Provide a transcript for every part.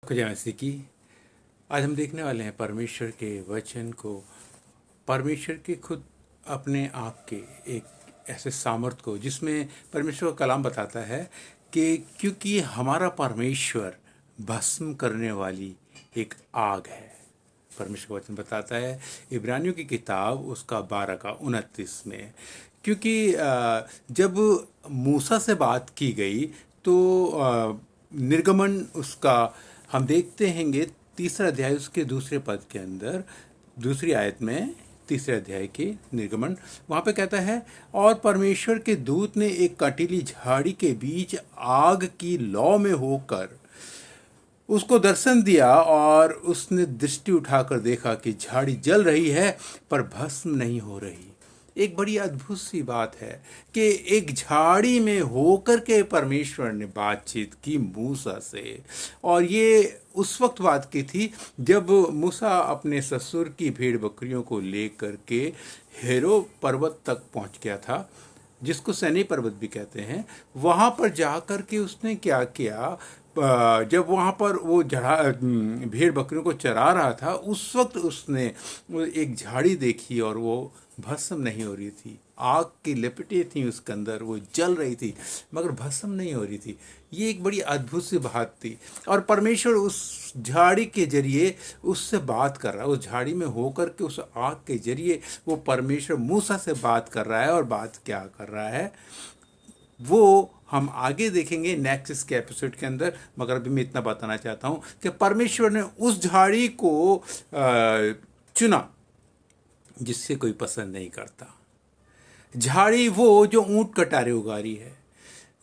आपको जय मसीह की। आज हम देखने वाले हैं परमेश्वर के वचन को, परमेश्वर के खुद अपने आप के एक ऐसे सामर्थ को जिसमें परमेश्वर का कलाम बताता है कि क्योंकि हमारा परमेश्वर भस्म करने वाली एक आग है। परमेश्वर का वचन बताता है इब्रानियों की किताब उसका 12 का 29 में, क्योंकि जब मूसा से बात की गई तो निर्गमन उसका हम देखते हैंगे 3 अध्याय उसके दूसरे पद के अंदर, दूसरी आयत में 3 अध्याय के निर्गमन वहाँ पे कहता है, और परमेश्वर के दूत ने एक कटीली झाड़ी के बीच आग की लौ में होकर उसको दर्शन दिया, और उसने दृष्टि उठाकर देखा कि झाड़ी जल रही है पर भस्म नहीं हो रही। एक बड़ी अद्भुत सी बात है कि एक झाड़ी में होकर के परमेश्वर ने बातचीत की मूसा से, और ये उस वक्त बात की थी जब मूसा अपने ससुर की भेड़ बकरियों को लेकर के हेरो पर्वत तक पहुंच गया था, जिसको सैनी पर्वत भी कहते हैं। वहाँ पर जाकर के उसने क्या किया, जब वहाँ पर वो भेड़ बकरियों को चरा रहा था, उस वक्त उसने वो एक झाड़ी देखी और वो भस्म नहीं हो रही थी। आग की लपटें थी उसके अंदर, वो जल रही थी मगर भस्म नहीं हो रही थी। ये एक बड़ी अद्भुत सी बात थी, और परमेश्वर उस झाड़ी के जरिए उससे बात कर रहा है। उस झाड़ी में होकर के उस आग के जरिए वो परमेश्वर मूसा से बात कर रहा है। और बात क्या कर रहा है वो हम आगे देखेंगे नेक्स्ट इसके एपिसोड के अंदर, मगर अभी मैं इतना बताना चाहता हूँ कि परमेश्वर ने उस झाड़ी को चुना जिससे कोई पसंद नहीं करता। झाड़ी वो जो ऊंट कटारे उगारी है,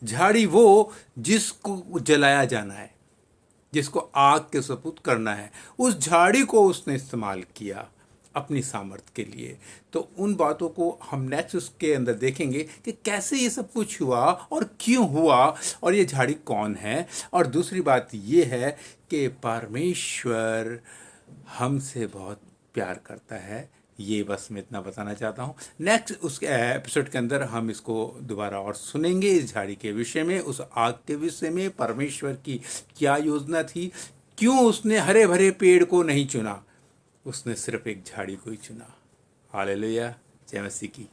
झाड़ी वो जिसको जलाया जाना है, जिसको आग के सपूत करना है, उस झाड़ी को उसने इस्तेमाल किया अपनी सामर्थ्य के लिए। तो उन बातों को हम नेक्स्ट उसके अंदर देखेंगे कि कैसे ये सब कुछ हुआ और क्यों हुआ, और ये झाड़ी कौन है। और दूसरी बात ये है कि परमेश्वर हमसे बहुत प्यार करता है। ये बस मैं इतना बताना चाहता हूँ। नेक्स्ट उसके एपिसोड के अंदर हम इसको दोबारा और सुनेंगे, इस झाड़ी के विषय में, उस आग के विषय में, परमेश्वर की क्या योजना थी, क्यों उसने हरे भरे पेड़ को नहीं चुना, उसने सिर्फ एक झाड़ी को ही चुना। हालेलुया, जय मसीह की।